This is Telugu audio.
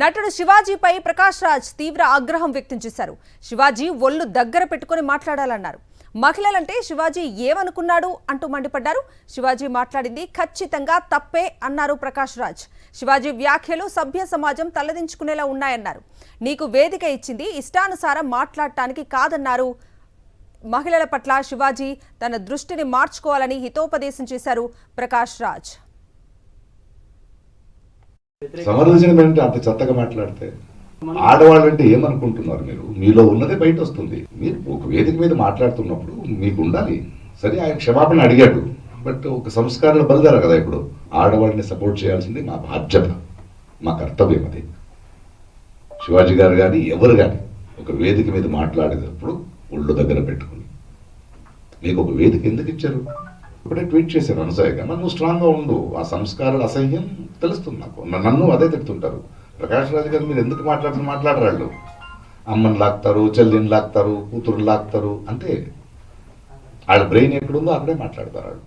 నటుడు శివాజీపై ప్రకాష్ రాజ్ తీవ్ర ఆగ్రహం వ్యక్తం చేశారు. శివాజీ ఒళ్ళు దగ్గర పెట్టుకొని మాట్లాడాలన్నారు. మహిళలంటే శివాజీ ఏమనుకున్నాడు అంటూ మండిపడ్డారు. శివాజీ మాట్లాడింది ఖచ్చితంగా తప్పే అన్నారు ప్రకాష్ రాజ్. శివాజీ వ్యాఖ్యలు సభ్య సమాజం తలదించుకునేలా ఉన్నాయన్నారు. నీకు వేదిక ఇచ్చింది ఇష్టానుసారం మాట్లాడటానికి కాదన్నారు. మహిళల పట్ల శివాజీ తన దృష్టిని మార్చుకోవాలని హితోపదేశం చేశారు ప్రకాష్ రాజ్. సమర్థించడం ఏంటంటే అంత చెత్తగా మాట్లాడితే ఆడవాళ్ళు అంటే ఏమనుకుంటున్నారు? మీరు మీలో ఉన్నదే బయట వస్తుంది. మీరు ఒక వేదిక మీద మాట్లాడుతున్నప్పుడు మీకు ఉండాలి. సరే, ఆయన క్షమాపణ అడిగాడు, బట్ ఒక సంస్కారాలు బలిదారు కదా. ఇప్పుడు ఆడవాళ్ళని సపోర్ట్ చేయాల్సింది మా బాధ్యత, మా కర్తవ్యం. అది శివాజీ గారు కానీ ఎవరు కానీ ఒక వేదిక మీద మాట్లాడేటప్పుడు ఒళ్ళు దగ్గర పెట్టుకుని, మీకు ఒక వేదిక ఎందుకు ఇచ్చారు? ఇప్పుడే ట్వీట్ చేశాను అనసూయగా, నువ్వు స్ట్రాంగ్గా ఉండు. ఆ సంస్కారాల అసహ్యం తెలుస్తుంది నాకు. నన్ను అదే తిడుతుంటారు. ప్రకాష్ రాజ్ గారు మీరు ఎందుకు మాట్లాడరాళ్ళు? అమ్మని లాక్తారు, చెల్లిని లాక్తారు, కూతురు లాక్తారు. అంటే వాళ్ళ బ్రెయిన్ ఎక్కడుందో అక్కడే మాట్లాడతారు వాళ్ళు.